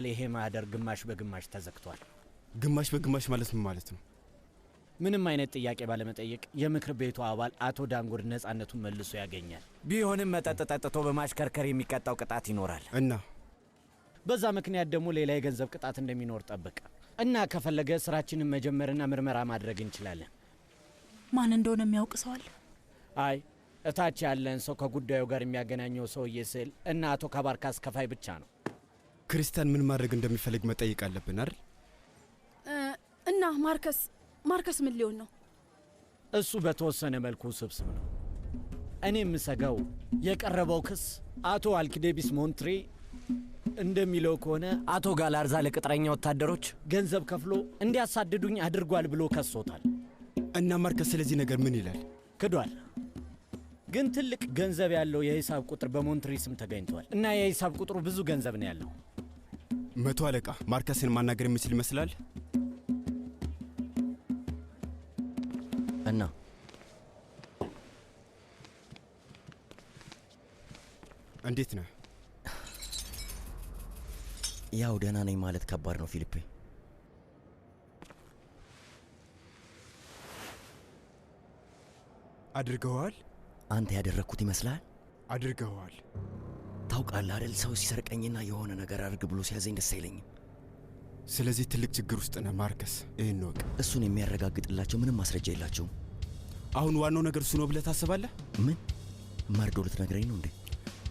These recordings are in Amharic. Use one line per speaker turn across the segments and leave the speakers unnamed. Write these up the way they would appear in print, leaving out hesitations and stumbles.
ይሄ ማህደር ግማሽ በግማሽ ተዘግቷል።
ግማሽ በግማሽ ማለት ምን ማለት ነው?
ምንም አይነት ጥያቄ ባለመጠየቅ የምክር ቤቱ አባል አቶ ዳንጉር ነጻነቱን መልሶ ያገኛል።
ቢሆንም መጠጥ ጠጥቶ በማሽከርከር የሚቀጣው ቅጣት ይኖራል
እና
በዛ ምክንያት ደግሞ ሌላ የገንዘብ ቅጣት እንደሚኖር ጠብቀ እና ከፈለገ ስራችንን መጀመርና ምርመራ ማድረግ እንችላለን።
ማን እንደሆነ የሚያውቅ ሰው አለ?
አይ እታች ያለን ሰው ከጉዳዩ ጋር የሚያገናኘው ሰውዬ ስል እና አቶ ካባርካስ ከፋይ ብቻ ነው።
ክርስቲያን ምን ማድረግ እንደሚፈልግ መጠየቅ አለብን አይደል?
እና ማርከስ ምን ሊሆን ነው?
እሱ በተወሰነ መልኩ ስብስብ ነው። እኔ የምሰጋው የቀረበው ክስ አቶ አልኪዴቢስ ሞንትሬ እንደሚለው ከሆነ
አቶ ጋላርዛ ለቅጥረኛ ወታደሮች
ገንዘብ ከፍሎ እንዲያሳድዱኝ አድርጓል ብሎ ከሶታል።
እና ማርከስ ስለዚህ ነገር ምን ይላል?
ክዷል። ግን ትልቅ ገንዘብ ያለው የሂሳብ ቁጥር በሞንትሪ ስም ተገኝቷል እና የሂሳብ ቁጥሩ ብዙ ገንዘብ ነው ያለው።
መቶ አለቃ ማርከስን ማናገር የሚችል ይመስላል?
እና
እንዴት ነህ?
ያው ደህና ነኝ ማለት ከባድ ነው ፊሊፔ።
አድርገዋል?
አንተ ያደረግኩት ይመስላል?
አድርገዋል።
ታውቃለህ አይደል ሰው ሲሰርቀኝና የሆነ ነገር አድርግ ብሎ ሲያዘኝ ደስ አይለኝም።
ስለዚህ ትልቅ ችግር ውስጥ ነህ ማርከስ፣ ይህን ወቅ።
እሱን የሚያረጋግጥላቸው ምንም ማስረጃ የላቸውም።
አሁን ዋናው ነገር እሱ ነው ብለህ ታስባለህ?
ምን መርዶ ልትነግረኝ ነው እንዴ?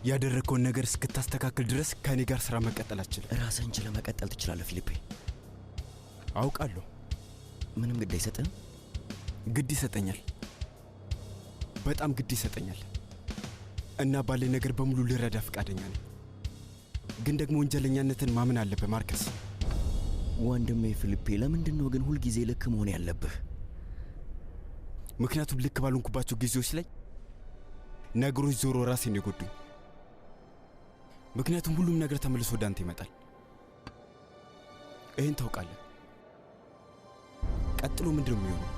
ያደረግከውን ነገር እስክታስተካክል ድረስ ከእኔ ጋር ሥራ መቀጠል አትችልም።
ራስህን ችለህ መቀጠል ትችላለህ ፊሊፔ።
አውቃለሁ።
ምንም ግድ አይሰጥህም?
ግድ ይሰጠኛል፣ በጣም ግድ ይሰጠኛል። እና ባለኝ ነገር በሙሉ ልረዳ ፈቃደኛ ነኝ። ግን ደግሞ ወንጀለኛነትን ማመን አለብህ ማርከስ።
ወንድሜ ፊሊፔ፣ ለምንድን ነው ግን ሁልጊዜ ልክ መሆን ያለብህ?
ምክንያቱም ልክ ባልሆንኩባቸው ጊዜዎች ላይ ነገሮች ዞሮ ራሴን የጎዱኝ። ምክንያቱም ሁሉም ነገር ተመልሶ ወደ አንተ ይመጣል። ይህን ታውቃለህ። ቀጥሎ ምንድን ነው የሚሆነው?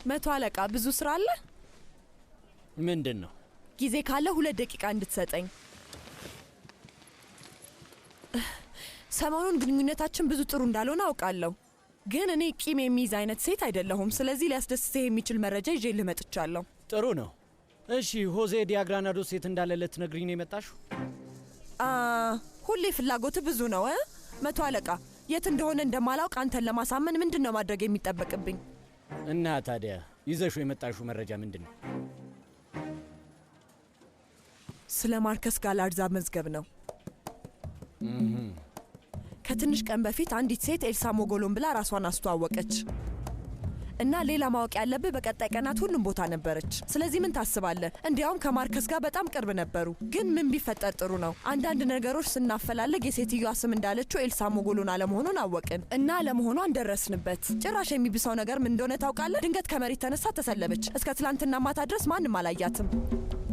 መቶ አለቃ ብዙ ስራ አለ።
ምንድን ነው?
ጊዜ ካለ 2 ደቂቃ እንድትሰጠኝ። ሰሞኑን ግንኙነታችን ብዙ ጥሩ እንዳልሆነ አውቃለሁ፣ ግን እኔ ቂም የሚይዝ አይነት ሴት አይደለሁም። ስለዚህ ሊያስደስትህ የሚችል መረጃ ይዤ ልመጥቻለሁ።
ጥሩ ነው። እሺ ሆዜ ዲያግራናዶ ሴት እንዳለ ልትነግሪኝ ነው የመጣሽው?
ሁሌ ፍላጎት ብዙ ነው። መቶ አለቃ የት እንደሆነ እንደማላውቅ አንተን ለማሳመን ምንድን ነው ማድረግ የሚጠበቅብኝ?
እና ታዲያ ይዘሽው የመጣሽው መረጃ ምንድን ነው?
ስለ ማርከስ ጋላርዛ መዝገብ ነው። ከትንሽ ቀን በፊት አንዲት ሴት ኤልሳ ሞጎሎን ብላ ራሷን አስተዋወቀች እና ሌላ ማወቅ ያለብህ በቀጣይ ቀናት ሁሉም ቦታ ነበረች። ስለዚህ ምን ታስባለህ? እንዲያውም ከማርከስ ጋር በጣም ቅርብ ነበሩ። ግን ምን ቢፈጠር ጥሩ ነው? አንዳንድ ነገሮች ስናፈላልግ የሴትዮዋ ስም እንዳለችው ኤልሳ ሞጎሎን አለመሆኑን አወቅን እና አለመሆኗን ደረስንበት። ጭራሽ የሚብሰው ነገር ምን እንደሆነ ታውቃለህ? ድንገት ከመሬት ተነሳ ተሰለበች። እስከ ትላንትና ማታ ድረስ ማንም አላያትም።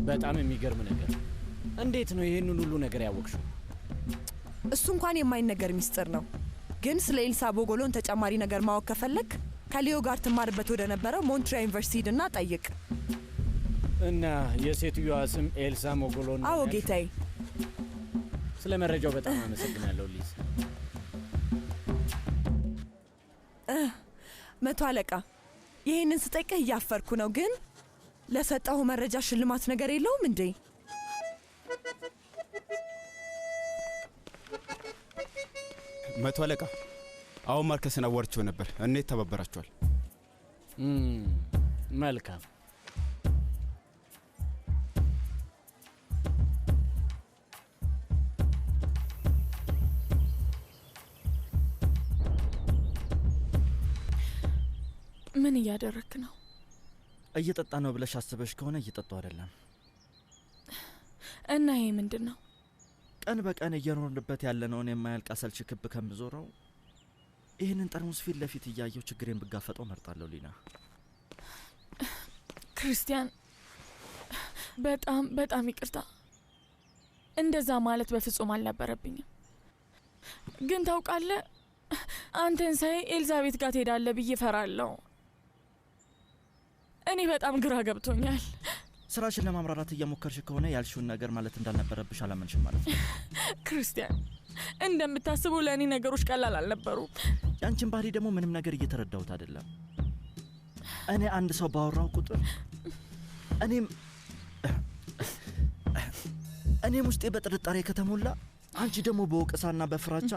በጣም የሚገርም ነገር። እንዴት ነው ይህንን ሁሉ ነገር ያወቅሽው?
እሱ እንኳን የማይነገር ሚስጥር ነው። ግን ስለ ኤልሳ ሞጎሎን ተጨማሪ ነገር ማወቅ ከፈለግ ከሊዮ ጋር ትማርበት ወደ ነበረው ሞንትሪያ ዩኒቨርሲቲ ሂድና ጠይቅ።
እና የሴትዮዋ ስም ኤልሳ ሞጎሎን?
አዎ ጌታዬ።
ስለ መረጃው በጣም አመሰግናለሁ ሊዝ።
መቶ አለቃ ይህንን ስጠይቅህ እያፈርኩ ነው፣ ግን ለሰጠሁ መረጃ ሽልማት ነገር የለውም እንዴ?
መቶ አለቃ አሁን ማርከስን አዋርቼው ነበር እና ይተባበራቸዋል።
መልካም።
ምን እያደረክ ነው?
እየጠጣ ነው ብለሽ አስበሽ ከሆነ እየጠጣው አይደለም።
እና ይሄ ምንድን ነው?
ቀን በቀን እየኖርንበት ያለነውን የማያልቅ አሰልቺ ክብ ከምዞረው ይህንን ጠርሙስ ፊት ለፊት እያየው ችግሬን ብጋፈጠው መርጣለሁ። ሊና።
ክርስቲያን፣ በጣም ይቅርታ። እንደዛ ማለት በፍጹም አልነበረብኝም። ግን ታውቃለህ፣ አንተን ሳይ ኤልዛቤት ጋር ትሄዳለህ ብዬ ፈራለሁ። እኔ በጣም ግራ ገብቶኛል።
ስራሽን ለማምራራት እየሞከርሽ ከሆነ ያልሽውን ነገር ማለት እንዳልነበረብሽ አላመንሽም ማለት ነው።
ክርስቲያን፣ እንደምታስበው ለእኔ ነገሮች ቀላል አልነበሩ።
ያንቺን ባህሪ ደግሞ ምንም ነገር እየተረዳሁት አይደለም። እኔ አንድ ሰው ባወራው ቁጥር እኔም ውስጤ በጥርጣሬ ከተሞላ አንቺ ደግሞ በወቀሳና በፍራቻ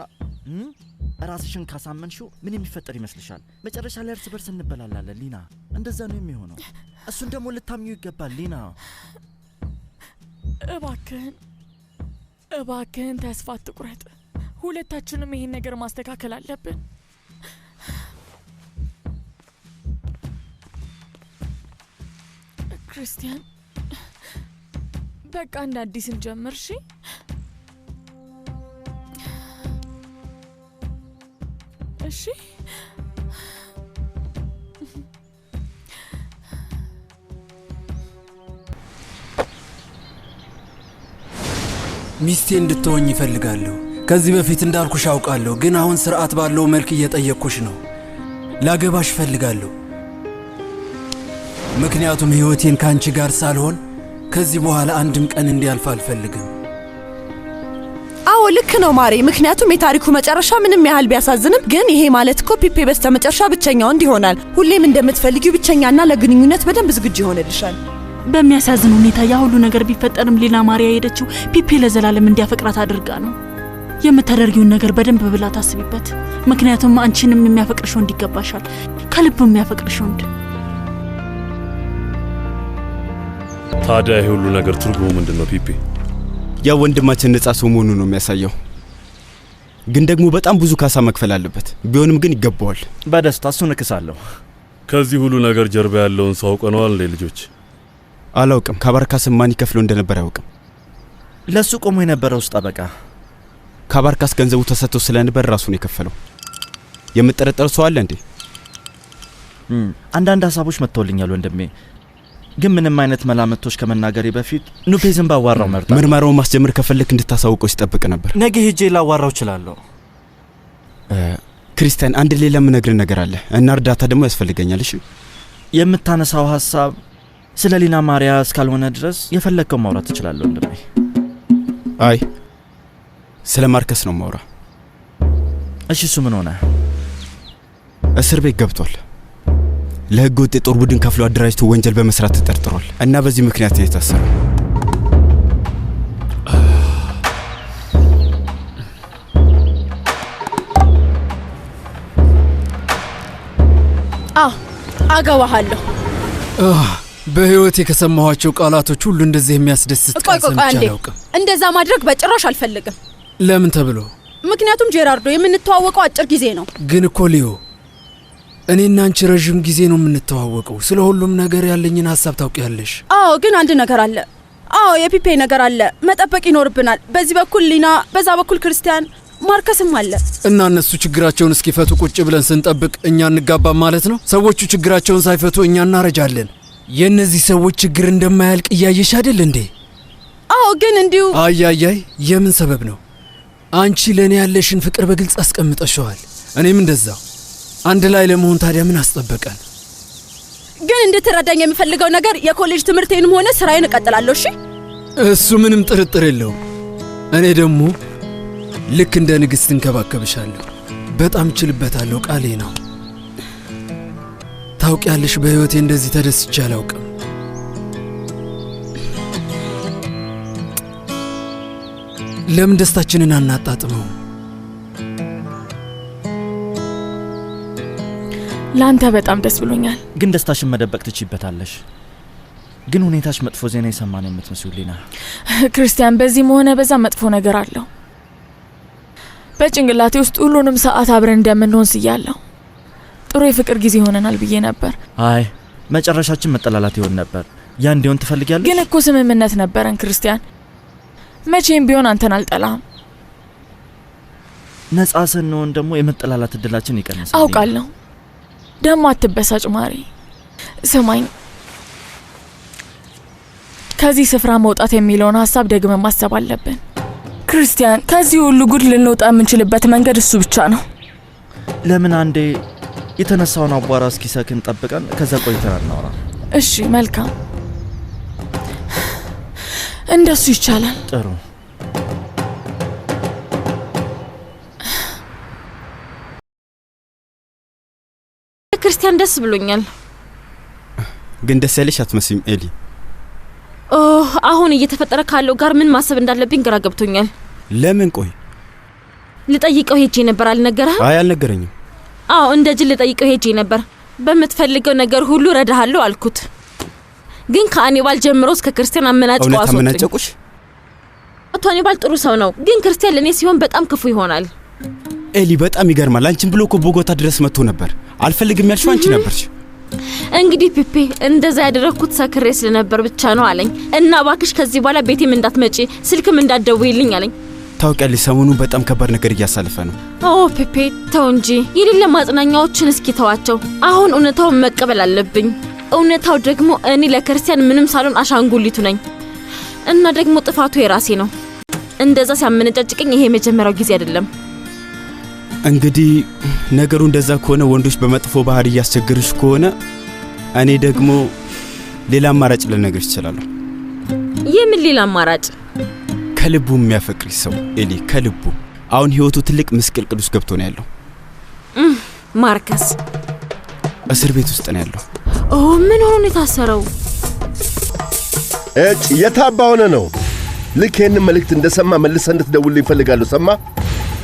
ራስሽን ካሳመንሽው ምን የሚፈጠር ይመስልሻል? መጨረሻ ላይ እርስ በርስ እንበላላለን ሊና። እንደዛ ነው የሚሆነው። እሱን ደግሞ ልታምኚው ይገባል ሊና።
እባክህን ተስፋ አትቁረጥ። ሁለታችንም ይሄን ነገር ማስተካከል አለብን። ክርስቲያን፣ በቃ እንደ አዲስ እንጀምር። እሺ?
ሚስቴ እንድትሆኝ ይፈልጋለሁ። ከዚህ በፊት እንዳልኩሽ አውቃለሁ፣ ግን አሁን ስርዓት ባለው መልክ እየጠየቅኩሽ ነው። ላገባሽ እፈልጋለሁ። ምክንያቱም ሕይወቴን ካንቺ ጋር ሳልሆን ከዚህ በኋላ አንድም ቀን እንዲያልፍ አልፈልግም።
አዎ ልክ ነው ማሬ። ምክንያቱም የታሪኩ መጨረሻ ምንም ያህል ቢያሳዝንም፣ ግን ይሄ ማለት እኮ ፒፔ በስተመጨረሻ ብቸኛ ወንድ ይሆናል። ሁሌም እንደምትፈልጊው ብቸኛና ለግንኙነት በደንብ ዝግጁ ይሆንልሻል።
በሚያሳዝን ሁኔታ ያ ሁሉ ነገር ቢፈጠርም ሊና ማሪያ ሄደችው ፒፔ ለዘላለም እንዲያፈቅራት አድርጋ ነው። የምታደርጊውን ነገር በደንብ ብላ ታስቢበት። ምክንያቱም አንቺንም የሚያፈቅርሽ ወንድ ይገባሻል፣ ከልብ የሚያፈቅርሽ ወንድ።
ታዲያ ይሄ ሁሉ ነገር ትርጉሙ ምንድነው ፒፔ?
ያ ወንድማችን ነጻ ሰው መሆኑን ነው የሚያሳየው። ግን ደግሞ በጣም ብዙ ካሳ መክፈል አለበት። ቢሆንም ግን ይገባዋል።
በደስታ እሱን እክሳለሁ።
ከዚህ ሁሉ ነገር ጀርባ ያለውን ሰው አውቀነዋል እንዴ ልጆች?
አላውቅም። ካባርካስ ማን ይከፍለው እንደነበር አያውቅም።
ለሱ ቆሞ የነበረው ጠበቃ
ካባርካስ ገንዘቡ ተሰጥቶ ስለነበር ራሱን የከፈለው። የምትጠረጠረው ሰው አለ እንዴ?
አንዳንድ ሀሳቦች መጥተውልኛል ወንድሜ፣ ግን ምንም አይነት መላምቶች ከመናገሬ በፊት ኑፔዝን ባዋራው መርጣለሁ።
ምርመራውን ማስጀመር ከፈለክ እንድታሳውቀው ሲጠብቅ ነበር።
ነገ ሄጄ ላዋራው እችላለሁ።
ክርስቲያን፣ አንድ ሌላ የምነግርህ ነገር አለ እና እርዳታ ደግሞ ያስፈልገኛል። እሺ?
የምታነሳው ሀሳብ ስለ ሊና ማሪያ እስካልሆነ ድረስ የፈለግከው ማውራት ትችላለህ ወንድሜ።
አይ ስለ ማርከስ ነው ማውራ።
እሺ፣ እሱ ምን ሆነ?
እስር ቤት ገብቷል። ለህገ ወጥ የጦር ቡድን ከፍሎ አደራጅቶ ወንጀል በመስራት ተጠርጥሯል እና በዚህ ምክንያት ነው የታሰረው።
አገባሃለሁ።
በህይወቴ ከሰማኋቸው ቃላቶች ሁሉ እንደዚህ የሚያስደስት ቃል ሰምቼ አላውቅም።
እንደዛ ማድረግ በጭራሽ አልፈልግም።
ለምን ተብሎ?
ምክንያቱም ጄራርዶ የምንተዋወቀው አጭር ጊዜ ነው።
ግን እኮ ሊዮ፣ እኔና አንቺ ረዥም ጊዜ ነው የምንተዋወቀው። ስለ ሁሉም ነገር ያለኝን ሀሳብ ታውቂያለሽ።
አዎ፣ ግን አንድ ነገር አለ። አዎ፣ የፒፔ ነገር አለ። መጠበቅ ይኖርብናል። በዚህ በኩል ሊና፣ በዛ በኩል ክርስቲያን፣ ማርከስም አለ
እና እነሱ ችግራቸውን እስኪፈቱ ቁጭ ብለን ስንጠብቅ እኛ እንጋባም ማለት ነው? ሰዎቹ ችግራቸውን ሳይፈቱ እኛ እናረጃለን። የእነዚህ ሰዎች ችግር እንደማያልቅ እያየሽ አይደል እንዴ?
አዎ፣ ግን እንዲሁ
አያያይ፣ የምን ሰበብ ነው? አንቺ ለእኔ ያለሽን ፍቅር በግልጽ አስቀምጠሸዋል፣ እኔም እንደዛው። አንድ ላይ ለመሆን ታዲያ ምን አስጠበቀን?
ግን እንድትረዳኝ የምፈልገው ነገር የኮሌጅ ትምህርቴንም ሆነ ስራዬን እቀጥላለሁ። እሺ?
እሱ ምንም ጥርጥር የለውም። እኔ ደግሞ ልክ እንደ ንግሥት እንከባከብሻለሁ። በጣም እችልበታለሁ፣ ቃሌ ነው። ታውቂያለሽ፣ በሕይወቴ እንደዚህ ተደስቼ አላውቅም። ለምን ደስታችንን አናጣጥመው?
ላንተ በጣም ደስ ብሎኛል።
ግን ደስታሽን መደበቅ ትችይበታለሽ። ግን ሁኔታሽ መጥፎ ዜና የሰማን የምትመስሉ ሊና።
ክርስቲያን፣ በዚህም ሆነ በዛ መጥፎ ነገር አለው። በጭንቅላቴ ውስጥ ሁሉንም ሰዓት አብረን እንደምንሆን ስያለሁ። ጥሩ የፍቅር ጊዜ ሆነናል ብዬ ነበር።
አይ መጨረሻችን መጠላላት ይሆን ነበር። ያ እንዲሆን ትፈልጊያለሽ?
ግን እኮ ስምምነት ነበረን ክርስቲያን። መቼም ቢሆን አንተን አልጠላም።
ነጻ ስንሆን ደግሞ የመጠላላት እድላችን ይቀንሳል።
አውቃለሁ። ደግሞ አትበሳጭ ማሪ። ስማኝ፣ ከዚህ ስፍራ መውጣት የሚለውን ሀሳብ ደግመን ማሰብ አለብን ክርስቲያን። ከዚህ ሁሉ ጉድ ልንወጣ የምንችልበት መንገድ እሱ ብቻ ነው።
ለምን አንዴ የተነሳውን አቧራ እስኪሰክን ጠብቀን ከዛ ቆይተን እናውራ?
እሺ፣ መልካም። እንደሱ ይቻላል።
ጥሩ።
ክርስቲያን ደስ ብሎኛል።
ግን ደስ ያለሽ አትመስይም ኤሊ።
አሁን እየተፈጠረ ካለው ጋር ምን ማሰብ እንዳለብኝ ግራ ገብቶኛል።
ለምን? ቆይ
ልጠይቀው ሄጄ ነበር። አልነገረህም?
አይ አልነገረኝም።
አዎ እንደ ጅል ልጠይቀው ሄጄ ነበር። በምትፈልገው ነገር ሁሉ ረዳሃለሁ አልኩት። ግን ከአኒባል ጀምሮ እስከ ክርስቲያን አመናጭቀው
እውነት
አስወጡኝ።
አመናጨቁሽ?
አቶ አኒባል ጥሩ ሰው ነው፣ ግን ክርስቲያን ለእኔ ሲሆን በጣም ክፉ ይሆናል።
ኤሊ በጣም ይገርማል። አንቺን ብሎ እኮ ቦጎታ ድረስ መጥቶ ነበር። አልፈልግም ያልሽው አንቺ ነበርሽ።
እንግዲህ ፒፔ እንደዛ ያደረኩት ሰክሬ ስለነበር ብቻ ነው አለኝ። እና እባክሽ ከዚህ በኋላ ቤቴም እንዳትመጪ ስልክም እንዳትደውይልኝ አለኝ።
ታውቂያለሽ ሰሞኑን በጣም ከባድ ነገር እያሳለፈ ነው።
ፒፔ ተው እንጂ የሌለ ማጽናኛዎችን እስኪ ተዋቸው። አሁን እውነታውን መቀበል አለብኝ። እውነታው ደግሞ እኔ ለክርስቲያን ምንም ሳልሆን አሻንጉሊቱ ነኝ። እና ደግሞ ጥፋቱ የራሴ ነው። እንደዛ ሲያመነጫጭቀኝ ይሄ የመጀመሪያው ጊዜ አይደለም።
እንግዲህ ነገሩ እንደዛ ከሆነ ወንዶች በመጥፎ ባህሪ እያስቸገሩሽ ከሆነ እኔ ደግሞ ሌላ አማራጭ ልነግርሽ እችላለሁ።
የምን ሌላ አማራጭ?
ከልቡ የሚያፈቅርሽ ሰው ኤሊ፣ ከልቡ። አሁን ህይወቱ ትልቅ ምስቅልቅል ውስጥ ገብቶ ነው ያለው።
ማርከስ
እስር ቤት ውስጥ ነው ያለው።
ምን ሆኖ ነው የታሰረው?
የታባ ሆነ ነው። ልክ ይህንን መልእክት እንደሰማ መልሰ እንድትደውልልኝ እፈልጋለሁ። ሰማ?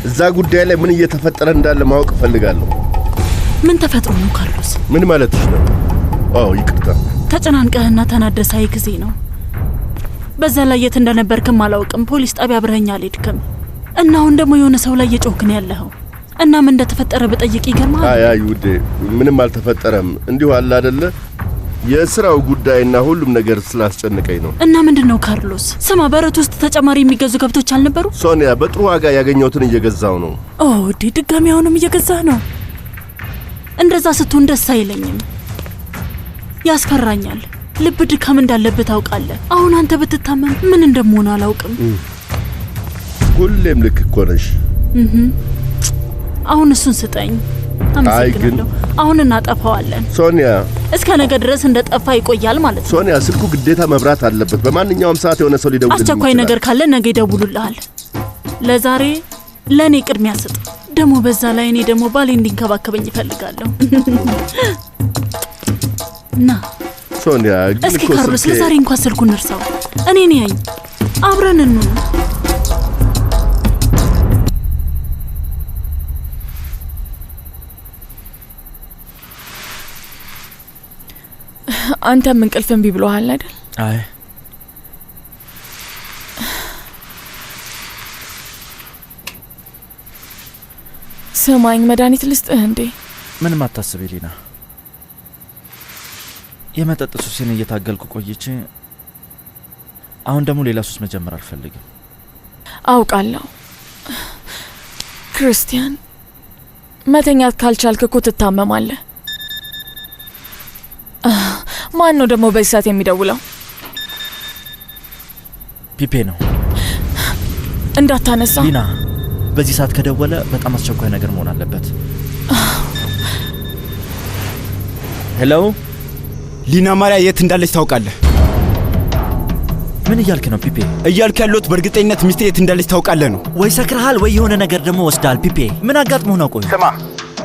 እዛ ጉዳይ ላይ ምን እየተፈጠረ እንዳለ ማወቅ እፈልጋለሁ።
ምን ተፈጥሮ ነው ካርሎስ?
ምን ማለትሽ ነው? ይቅርታ።
ተጨናንቀህና ተናደሳይ ጊዜ ነው። በዛ ላይ የት እንደነበርክም አላውቅም። ፖሊስ ጣቢያ አብረኸኝ አልሄድክም እና አሁን ደግሞ የሆነ ሰው ላይ እየጮህክ ነው ያለኸው። እና ምን እንደተፈጠረ ብጠይቅ ይገርማል።
አይ ውዴ፣ ምንም አልተፈጠረም። እንዲሁ አለ አይደለ የስራው ጉዳይና ሁሉም ነገር ስላስጨነቀኝ ነው።
እና ምንድነው ካርሎስ? ስማ፣ በረት ውስጥ ተጨማሪ የሚገዙ ከብቶች አልነበሩ?
ሶኒያ፣ በጥሩ ዋጋ ያገኘሁትን እየገዛው ነው።
ድጋሚ አሁንም እየገዛህ ነው? እንደዛ ስትሆን ደስ አይለኝም፣ ያስፈራኛል። ልብ ድካም እንዳለበት ታውቃለህ። አሁን አንተ ብትታመም ምን እንደምሆን አላውቅም።
ሁሌም ልክ እኮ ነሽ።
አሁን እሱን ስጠኝ። አመሰግናለሁ። አሁን እናጠፋዋለን።
ሶኒያ፣
እስከ ነገ ድረስ እንደጠፋ ይቆያል ማለት ነው።
ሶኒያ፣ ስልኩ ግዴታ መብራት አለበት። በማንኛውም ሰዓት የሆነ ሰው ሊደውልልኝ ይችላል።
አስቸኳይ ነገር ካለ ነገ ይደውሉልሃል። ለዛሬ ለእኔ ቅድሚያ ስጥ። ደግሞ በዛ ላይ እኔ ደግሞ ባሌ እንዲንከባከበኝ ይፈልጋለሁ። ና
ሶኒያ፣ ግን
እስኪ ካርሎስ፣ ለዛሬ እንኳን ስልኩን እርሳው። እኔ ነኝ። አብረን እንኑ።
አንተም እንቅልፍ እምቢ ብሎሃል አይደል?
አይ
ስማኝ፣ መድኃኒት ልስጥህ እንዴ?
ምንም አታስቢ ሊና። የመጠጥ ሱሴን እየታገልኩ ቆይቼ አሁን ደግሞ ሌላ ሱስ መጀመር አልፈልግም።
አውቃለሁ ክርስቲያን፣ መተኛት ካልቻልክ እኮ ትታመማለህ። ማን ነው ደግሞ በዚህ ሰዓት የሚደውለው?
ፒፔ ነው።
እንዳታነሳ
ሊና። በዚህ ሰዓት ከደወለ በጣም አስቸኳይ ነገር መሆን አለበት። ሄሎ
ሊና ማርያ የት እንዳለች ታውቃለህ?
ምን እያልክ ነው ፒፔ?
እያልክ ያለሁት በእርግጠኝነት ሚስቴ የት እንዳለች ታውቃለህ ነው።
ወይ ሰክረሃል ወይ የሆነ ነገር ደግሞ ወስዳል። ፒፔ ምን አጋጥሞህ ነው? ቆይ
ስማ፣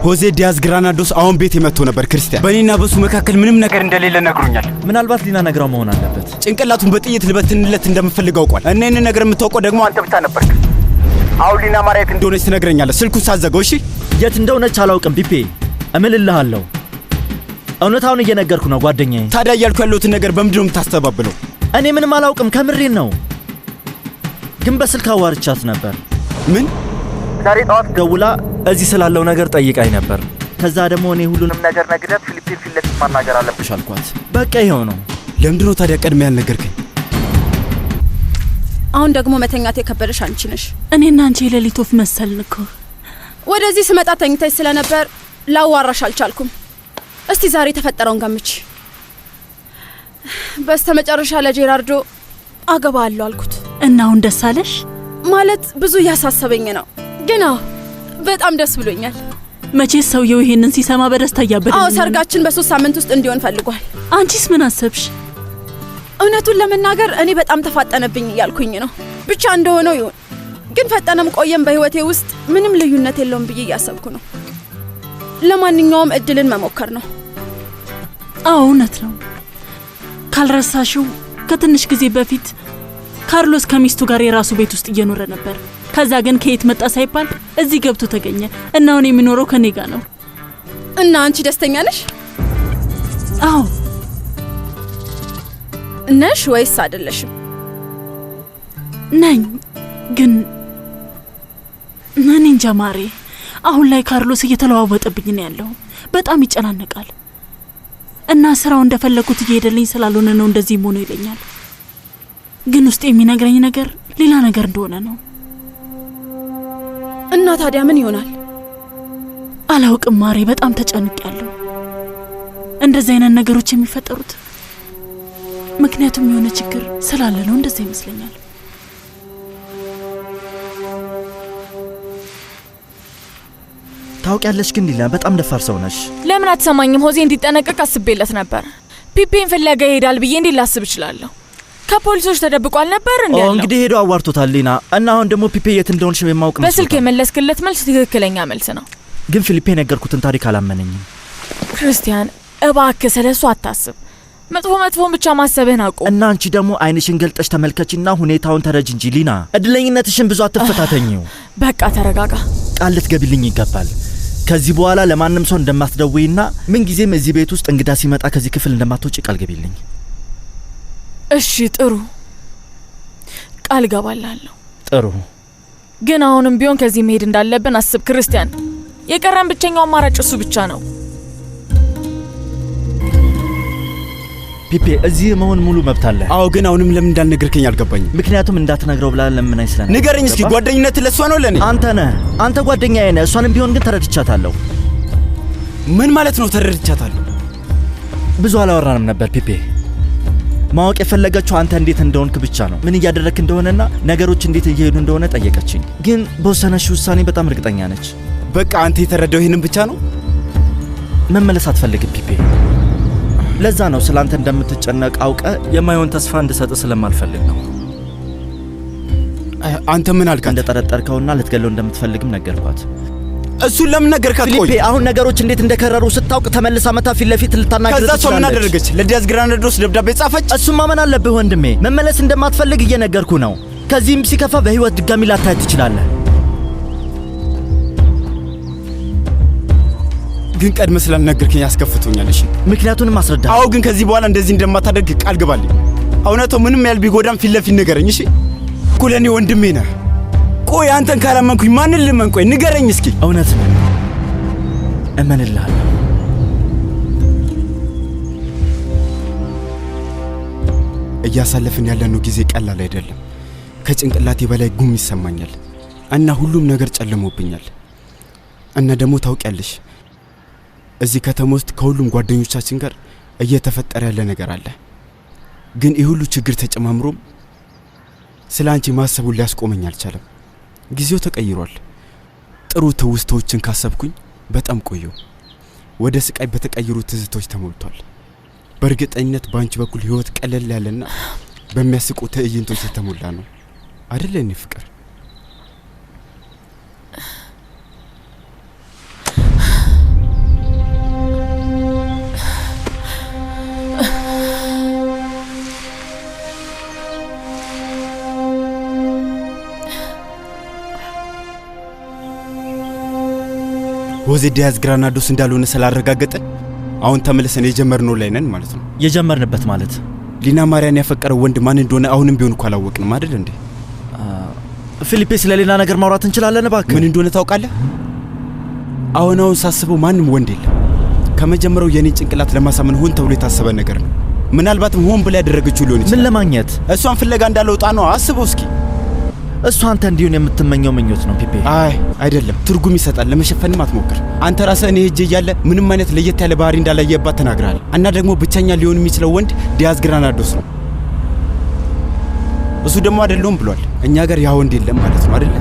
ሆዜ ዲያዝ ግራናዶስ አሁን ቤት የመጥቶ ነበር። ክርስቲያን፣ በእኔና በሱ መካከል ምንም ነገር እንደሌለ ነግሮኛል።
ምናልባት ሊና ነግራው መሆን አለበት።
ጭንቅላቱን በጥይት ልበትንለት እንደምፈልግ አውቋል። እና ይህንን ነገር የምታውቀው ደግሞ አንተ ብቻ ነበርክ። አሁን ሊና ማርያ የት እንደሆነች ትነግረኛለህ። ስልኩን ሳዘገው። እሺ፣
የት እንደሆነች አላውቅም ፒፔ፣ እምልልሃለሁ። እውነታውን እየነገርኩ ነው ጓደኛዬ።
ታዲያ እያልኩ ያለሁትን ነገር በምንድን ነው የምታስተባብለው?
እኔ ምንም አላውቅም፣ ከምሬን ነው። ግን በስልክ አዋርቻት ነበር።
ምን?
ዛሬ ጠዋት ደውላ እዚህ ስላለው ነገር ጠይቃኝ ነበር። ከዛ ደግሞ እኔ ሁሉንም ነገር ነግሬያት ፊሊፒን ፊት ለፊት ማናገር አለብሽ አልኳት። በቃ ይኸው ነው።
ለምንድን ነው ታዲያ ቀድሜ ያልነገርከኝ?
አሁን ደግሞ መተኛት የከበደሽ አንቺ ነሽ።
እኔና አንቺ የሌሊት ወፍ መሰልን እኮ።
ወደዚህ ስመጣ ተኝተሽ ስለነበር ላዋራሽ አልቻልኩም። እስቲ ዛሬ የተፈጠረውን ገምቺ። በስተመጨረሻ ለጄራርዶ አገባለሁ አልኩት
እና አሁን ደስ አለሽ?
ማለት ብዙ እያሳሰበኝ ነው፣ ግን በጣም ደስ ብሎኛል።
መቼስ ሰውየው ይሄንን ሲሰማ በደስታ እያበደ።
ሰርጋችን በ3 ሳምንት ውስጥ እንዲሆን ፈልጓል።
አንቺስ ምን አሰብሽ?
እውነቱን ለመናገር እኔ በጣም ተፋጠነብኝ እያልኩኝ ነው። ብቻ እንደሆነው ይሁን። ግን ፈጠነም ቆየም በህይወቴ ውስጥ ምንም ልዩነት የለውም ብዬ እያሰብኩ ነው። ለማንኛውም እድልን መሞከር ነው።
አዎ እውነት ነው። ካልረሳሽው ከትንሽ ጊዜ በፊት ካርሎስ ከሚስቱ ጋር የራሱ ቤት ውስጥ እየኖረ ነበር። ከዛ ግን ከየት መጣ ሳይባል እዚህ ገብቶ ተገኘ እና አሁን የሚኖረው ከኔ ጋር ነው።
እና አንቺ ደስተኛ ነሽ?
አዎ
ነሽ ወይስ አይደለሽም?
ነኝ። ግን እኔ እንጃ ማሬ፣ አሁን ላይ ካርሎስ እየተለዋወጠብኝ ነው ያለው። በጣም ይጨናነቃል እና ስራው እንደፈለኩት እየሄደልኝ ስላልሆነ ነው እንደዚህ ሆኖ ይለኛል። ግን ውስጥ የሚነግረኝ ነገር ሌላ ነገር እንደሆነ ነው።
እና ታዲያ ምን ይሆናል?
አላውቅም ማሬ፣ በጣም ተጨንቄያለሁ። እንደዚህ አይነት ነገሮች የሚፈጠሩት ምክንያቱም የሆነ ችግር ስላለ ነው። እንደዛ ይመስለኛል።
ታውቂያለሽ ግን ሊላ በጣም ደፋር ሰው ነሽ።
ለምን አትሰማኝም? ሆዜ እንዲጠነቀቅ አስቤለት ነበር። ፒፔን ፍለጋ ይሄዳል ብዬ እንዴት ላስብ እችላለሁ? ከፖሊሶች ተደብቋል ነበር እንዴ?
እንግዲህ ሄዶ አዋርቶታል ሊና። እና አሁን ደግሞ ፒፔ የት እንደሆነሽ የማውቅ ነው።
በስልክ የመለስክለት መልስ ትክክለኛ መልስ ነው።
ግን ፊሊፔ ነገርኩትን ታሪክ አላመነኝም።
ክርስቲያን እባክህ ስለሱ አታስብ። መጥፎን ብቻ ማሰብህን አቁም።
እና አንቺ ደግሞ አይንሽን ገልጠሽ ተመልከችና ሁኔታውን ተረጅ እንጂ ሊና። እድለኝነትሽን ብዙ አትፈታተኝው።
በቃ ተረጋጋ።
ቃል ልትገቢልኝ ይገባል። ከዚህ በኋላ ለማንም ሰው እንደማትደውይና ምን ጊዜም እዚህ ቤት ውስጥ እንግዳ ሲመጣ ከዚህ ክፍል እንደማትወጪ ቃል ገቢልኝ።
እሺ ጥሩ፣ ቃል ገባላለሁ።
ጥሩ።
ግን አሁንም ቢሆን ከዚህ መሄድ እንዳለብን አስብ ክርስቲያን። የቀረን ብቸኛው አማራጭ እሱ ብቻ ነው።
ፒፔ እዚህ መሆን ሙሉ መብት አለ።
አዎ፣ ግን አሁንም ለምን እንዳልነገርከኝ አልገባኝም።
ምክንያቱም እንዳትነግረው ብላ ለምን አይስለን?
ንገረኝ እስኪ። ጓደኝነት ለሷ ነው ለኔ?
አንተ ጓደኛዬ ነህ። እሷንም ቢሆን ግን ተረድቻታለሁ።
ምን ማለት ነው ተረድቻታለሁ?
ብዙ አላወራንም ነበር ፒፔ። ማወቅ የፈለገችው አንተ እንዴት እንደሆንክ ብቻ ነው። ምን እያደረክ እንደሆነና ነገሮች እንዴት እየሄዱ እንደሆነ ጠየቀችኝ። ግን በወሰነሽ ውሳኔ በጣም እርግጠኛ ነች።
በቃ አንተ የተረዳው ይሄንን ብቻ ነው?
መመለስ አትፈልግም ፒፔ። ለዛ ነው ስላንተ እንደምትጨነቅ አውቀ የማይሆን ተስፋ እንድሰጥ ስለማልፈልግ ነው።
አንተ ምን አልካት?
እንደጠረጠርከውና ልትገለው እንደምትፈልግም ነገርኳት።
እሱን ለምን ነገርካት?
ፊሊፔ አሁን ነገሮች እንዴት እንደከረሩ ስታውቅ ተመልሳ መታ ፊት ለፊት ልታናገር ትችላለች።
ከዛ ሰው ምን አደረገች? ለዲያዝ ግራናዶስ ደብዳቤ ጻፈች?
እሱን ማመን አለብህ ወንድሜ። መመለስ እንደማትፈልግ እየነገርኩ ነው። ከዚህም ሲከፋ በህይወት ድጋሚ ላታያት ትችላለህ።
ግን ቀድመ ስላልነገርከኝ ያስከፍቶኛል። እሺ
ምክንያቱንም አስረዳ።
አዎ፣ ግን ከዚህ በኋላ እንደዚህ እንደማታደርግ ቃል ግባልኝ። እውነታው ምንም ያህል ቢጎዳም ፊት ለፊት ንገረኝ። እሺ እኮ ለእኔ ወንድሜ ነህ። ቆይ አንተን ካላመንኩኝ ማንን ልመን? ቆይ ንገረኝ እስኪ።
እውነት ነው፣ እመንልሃለሁ።
እያሳለፍን ያለነው ጊዜ ቀላል አይደለም። ከጭንቅላቴ በላይ ጉም ይሰማኛል እና ሁሉም ነገር ጨልሞብኛል። እና ደግሞ ታውቂያለሽ እዚህ ከተማ ውስጥ ከሁሉም ጓደኞቻችን ጋር እየተፈጠረ ያለ ነገር አለ። ግን ይህ ሁሉ ችግር ተጨማምሮም ስለ አንቺ ማሰቡን ሊያስቆመኝ አልቻለም። ጊዜው ተቀይሯል። ጥሩ ትውስታዎችን ካሰብኩኝ በጣም ቆየው። ወደ ስቃይ በተቀየሩ ትዝቶች ተሞልቷል። በእርግጠኝነት በአንቺ በኩል ህይወት ቀለል ያለና በሚያስቁ ትዕይንቶች የተሞላ ነው አይደል የኔ ፍቅር? ሆዜ ዲያዝ ግራናዶስ እንዳልሆነ ስላረጋገጠ አሁን ተመልሰን የጀመርነው ላይ ነን ማለት ነው።
የጀመርንበት ማለት
ሊና ማርያን ያፈቀረው ወንድ ማን እንደሆነ አሁንም ቢሆን እኮ አላወቅንም አይደል እንዴ?
ፊሊፔ ስለ ሌላ ነገር ማውራት እንችላለን እባክህ።
ምን እንደሆነ ታውቃለህ? አሁን ሳስበው ማንም ወንድ የለም። ከመጀመሪያው የኔ ጭንቅላት ለማሳመን ሆን ተብሎ የታሰበ ነገር ነው። ምናልባትም ሆን ብላ ያደረገችው ሊሆን ይችላል።
ምን ለማግኘት?
እሷን ፍለጋ እንዳለው ጣ ነው። አስበው እስኪ።
እሱ አንተ እንዲሆን የምትመኘው ምኞት ነው ፒፔ።
አይ አይደለም፣ ትርጉም ይሰጣል። ለመሸፈንም አትሞክር። አንተ ራስህ እኔ ሄጄ እያለ ምንም አይነት ለየት ያለ ባህሪ እንዳላየባት ተናግረሃል። እና ደግሞ ብቸኛ ሊሆን የሚችለው ወንድ ዲያዝ ግራናዶስ ነው። እሱ ደግሞ አይደለም ብሏል። እኛ ጋር ያ ወንድ የለም ማለት ነው አይደለ?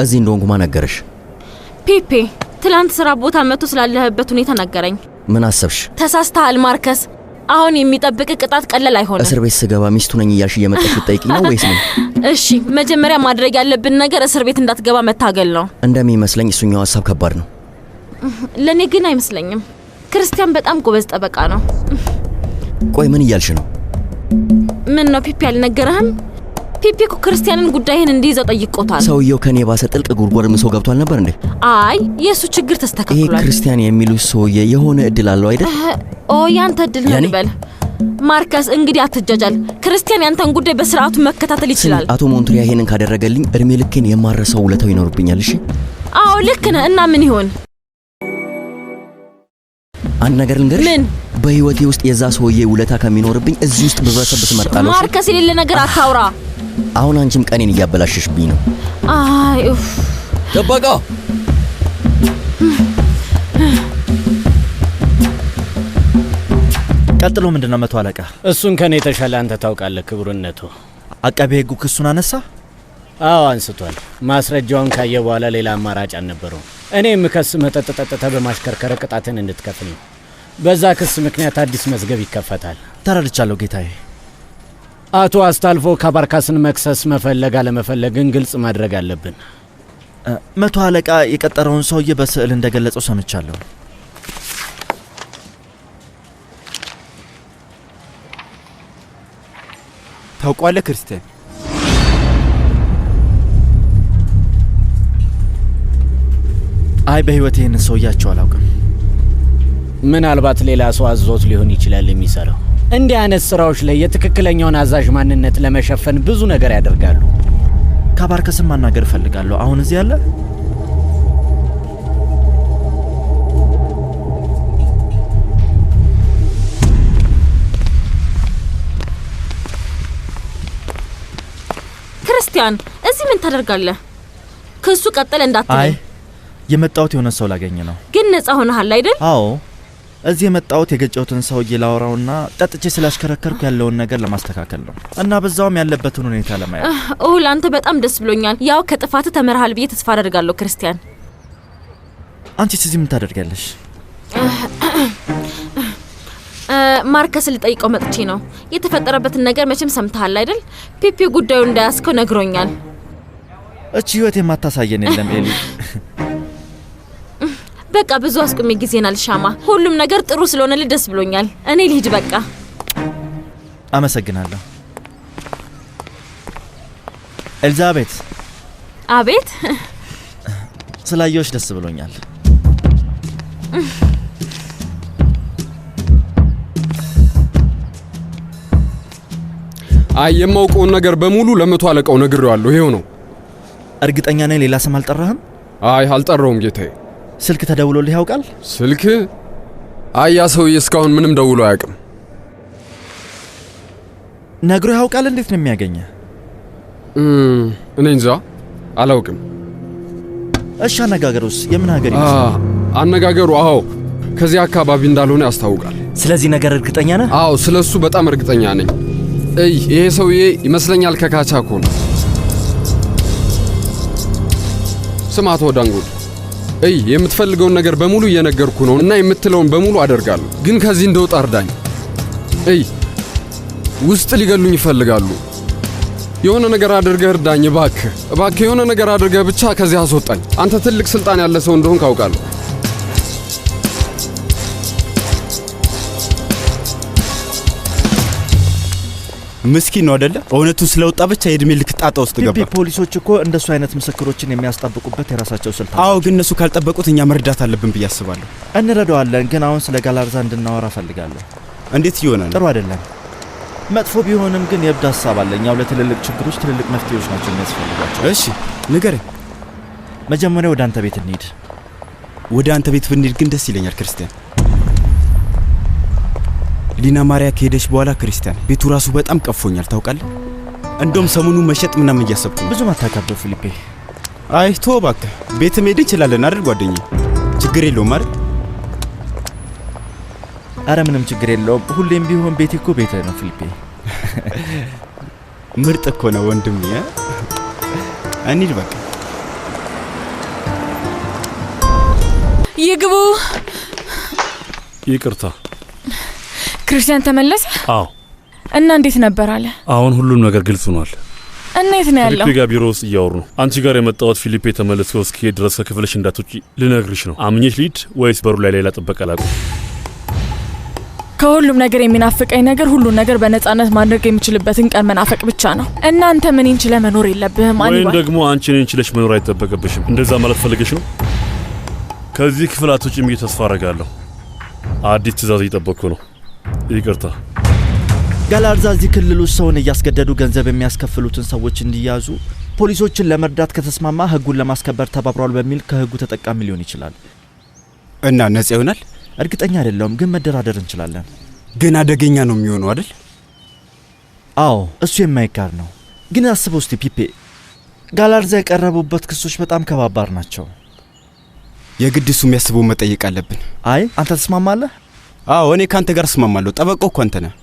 እዚህ እንደሆንኩ ማን ነገረሽ?
ፒፔ ትላንት ስራ ቦታ መጥቶ ስላለህበት ሁኔታ ነገረኝ።
ምን አሰብሽ?
ተሳስተሃል ማርከስ። አሁን የሚጠብቅ ቅጣት ቀላል አይሆንም።
እስር ቤት ስገባ ሚስቱ ነኝ እያልሽ እየመጣሽ ልትጠይቂኝ ነው ወይስ ምን?
እሺ መጀመሪያ ማድረግ ያለብን ነገር እስር ቤት እንዳትገባ መታገል ነው።
እንደሚመስለኝ እሱኛው ሀሳብ ከባድ ነው።
ለኔ ግን አይመስለኝም። ክርስቲያን በጣም ጎበዝ ጠበቃ ነው።
ቆይ ምን እያልሽ ነው?
ምን ነው ፒፒ አልነገረህም? ፒፒ እኮ ክርስቲያንን ጉዳይህን እንዲይዘው ጠይቆታል።
ሰውየው ከኔ ባሰ ጥልቅ ጉድጓድ ምሶ ገብቷል ነበር እንዴ?
አይ የሱ ችግር ተስተካክሏል።
ይሄ ክርስቲያን የሚሉት ሰውዬ የሆነ እድል አለው አይደል?
ኦ ያንተ እድል ነው ልበል። ማርከስ እንግዲህ አትጃጃል። ክርስቲያን ያንተን ጉዳይ በስርዓቱ መከታተል ይችላል።
አቶ ሞንትሪያ ይሄንን ካደረገልኝ እድሜ ልኬን የማረሰው ውለታው ይኖርብኛል። እሺ
አዎ ልክ ነህ። እና ምን ይሆን?
አንድ ነገር ልንገርሽ።
ምን?
በህይወቴ ውስጥ የዛ ሰውዬ ውለታ ከሚኖርብኝ እዚህ ውስጥ ብበሰብስ እመርጣለሁ።
ማርከስ የሌለ ነገር አታውራ።
አሁን አንቺም ቀኔን እያበላሽሽብኝ ነው።
አይ ኡፍ
ጠበቃ
ቀጥሎ ምንድነው መቶ አለቃ?
እሱን ከኔ የተሻለ አንተ ታውቃለህ ክቡርነቱ።
አቃቤ ህጉ ክሱን አነሳ?
አዎ አንስቷል። ማስረጃውን ካየ በኋላ ሌላ አማራጭ አልነበረው። እኔ የምከስ መጠጥ ጠጥተህ በማሽከርከር ቅጣትን እንድትከፍል ነው። በዛ ክስ ምክንያት አዲስ መዝገብ ይከፈታል።
ተረድቻለሁ ጌታዬ።
አቶ አስታልፎ ካባርካስን መክሰስ መፈለግ አለመፈለግን ግልጽ ማድረግ አለብን።
መቶ አለቃ የቀጠረውን ሰውዬ በስዕል እንደገለጸው ሰምቻለሁ።
ታውቋለህ ክርስቲያን?
አይ በህይወቴ ይህንን ሰውያቸው አላውቅም።
ምናልባት ሌላ ሰው አዞት ሊሆን ይችላል የሚሰራው። እንዲህ አይነት ስራዎች ላይ የትክክለኛውን አዛዥ ማንነት ለመሸፈን ብዙ ነገር ያደርጋሉ።
ካባርከስን ማናገር እፈልጋለሁ። አሁን እዚህ አለ?
ክርስቲያን እዚህ ምን ታደርጋለህ? ክሱ ቀጠለ እንዳትለኝ።
አይ የመጣሁት የሆነ ሰው ላገኝ ነው።
ግን ነፃ ሆነሃል አይደል?
አዎ እዚህ የመጣሁት የገጨሁትን ሰውዬ ላወራውና ጠጥቼ ስላሽከረከርኩ ያለውን ነገር ለማስተካከል ነው እና በዛውም ያለበትን ሁኔታ ለማየት።
ለአንተ በጣም ደስ ብሎኛል። ያው ከጥፋት ተመርሃል ብዬ ተስፋ አደርጋለሁ። ክርስቲያን
አንቺስ እዚህ ምን ታደርጊያለሽ?
ማርከስ ልጠይቀው መጥቼ ነው። የተፈጠረበትን ነገር መቼም ሰምተሃል አይደል? ፒፒ ጉዳዩ እንዳያስከው ነግሮኛል።
እቺ ህይወት የማታሳየን የለም ኤሊ።
በቃ ብዙ አስቆሜ ጊዜና ልሻማ። ሁሉም ነገር ጥሩ ስለሆነልህ ደስ ብሎኛል። እኔ ልሂድ በቃ።
አመሰግናለሁ። ኤልዛቤት።
አቤት።
ስላየሁሽ ደስ ብሎኛል።
አይ የማውቀውን ነገር በሙሉ ለመቶ አለቃው ነግሬዋለሁ። ይሄው ነው።
እርግጠኛ ነኝ ሌላ ስም አልጠራህም?
አይ አልጠራውም ጌታዬ።
ስልክ ተደውሎልህ ያውቃል?
ስልክ? አይ ያ ሰውዬ እስካሁን ምንም ደውሎ አያውቅም።
ነግሮ ያውቃል? እንዴት ነው የሚያገኘህ?
እኔ እንጃ አላውቅም።
እሺ አነጋገሩስ የምን ሀገር ይመስላል?
አነጋገሩ አዎ ከዚህ አካባቢ እንዳልሆነ ያስታውቃል።
ስለዚህ ነገር እርግጠኛ ነህ?
አዎ ስለሱ በጣም እርግጠኛ ነኝ። ይሄ ሰውዬ ይመስለኛል ከካቻኮ ነው። ስማ አቶ ዳንጎል፣ የምትፈልገውን ነገር በሙሉ እየነገርኩ ነው እና የምትለውን በሙሉ አደርጋለሁ። ግን ከዚህ እንደወጣ እርዳኝ። ውስጥ ሊገሉኝ ይፈልጋሉ። የሆነ ነገር አድርገህ እርዳኝ እባክህ፣ እባክህ የሆነ ነገር አድርገህ ብቻ ከዚህ አስወጣኝ። አንተ ትልቅ ስልጣን ያለ ሰው እንደሆንክ አውቃለሁ።
ምስኪን ነው አይደለ? እውነቱን ስለወጣ ብቻ የእድሜ ልክ ጣጣ ውስጥ ገባ።
ፖሊሶች እኮ እንደሱ አይነት ምስክሮችን የሚያስጠብቁበት የራሳቸው ስልጣን።
አዎ ግን እነሱ ካልጠበቁት እኛ መርዳት አለብን ብዬ አስባለሁ።
እንረዳዋለን፣ ግን አሁን ስለ ጋላርዛ እንድናወራ ፈልጋለሁ።
እንዴት እየሆነ ነው?
ጥሩ አይደለም። መጥፎ ቢሆንም ግን የእብድ ሀሳብ አለኝ። ያው ለትልልቅ ችግሮች ትልልቅ መፍትሄዎች ናቸው የሚያስፈልጓቸው።
እሺ ንገረኝ።
መጀመሪያ ወደ አንተ ቤት እንሂድ።
ወደ አንተ ቤት ብንሄድ ግን ደስ ይለኛል ክርስቲያን። ሊና ማሪያ ከሄደች በኋላ ክርስቲያን ቤቱ ራሱ በጣም ቀፎኛል ታውቃለህ። እንደውም ሰሞኑ መሸጥ ምናምን እያሰብኩ ነው።
ብዙ ማታካብደው ፊሊፔ።
አይ ቶ እባክህ ቤት መሄድ እንችላለን አይደል ጓደኛዬ? ችግር የለውም አይደል?
አረ ምንም ችግር የለውም። ሁሌም ቢሆን ቤቴ እኮ ቤትህ ነው ፊሊፔ።
ምርጥ እኮ ነው ወንድሜ። እንሂድ በቃ።
ይግቡ።
ይቅርታ።
ክርስቲያን ተመለሰ?
አዎ።
እና እንዴት ነበር አለ?
አሁን ሁሉም ነገር ግልጽ ሆኗል።
እና የት ነው ያለው?
ፊሊፔ ጋር ቢሮ ውስጥ እያወሩ ነው። አንቺ ጋር የመጣሁት ፊሊፔ ተመልሶ እስኪሄድ ድረስ ከክፍልሽ እንዳትወጪ ልነግርሽ ነው። አምኜሽ ልሂድ ወይስ በሩ ላይ ሌላ ጥበቃ ላቁም?
ከሁሉም ነገር የሚናፍቀኝ ነገር ሁሉን ነገር በነጻነት ማድረግ የሚችልበትን ቀን መናፈቅ ብቻ ነው። እናንተ ምን እንችለ መኖር የለብህም
ወይም ደግሞ አንቺ ምን እንችለሽ መኖር አይጠበቅብሽም። እንደዛ ማለት ፈልገሽ ነው? ከዚህ ክፍል አትወጪም ብዬ ተስፋ አደርጋለሁ። አዲስ ትዕዛዝ እየጠበቅኩ ነው። ይቅርታ።
ጋላርዛ እዚህ ክልል ውስጥ ሰውን እያስገደዱ ገንዘብ የሚያስከፍሉትን ሰዎች እንዲያዙ ፖሊሶችን ለመርዳት ከተስማማ ህጉን ለማስከበር ተባብሯል በሚል ከህጉ ተጠቃሚ ሊሆን ይችላል።
እና ነጻ ይሆናል?
እርግጠኛ አይደለሁም፣ ግን መደራደር እንችላለን።
ግን አደገኛ ነው የሚሆነው አይደል?
አዎ፣ እሱ የማይካድ ነው። ግን አስበው እስቲ ፒፔ፣ ጋላርዛ የቀረቡበት ክሶች በጣም ከባባር ናቸው።
የግድ እሱ የሚያስበው መጠየቅ አለብን።
አይ አንተ ተስማማለህ?
አዎ፣ እኔ ካንተ ጋር እስማማለሁ። ጠበቃው እኮ አንተ ነህ።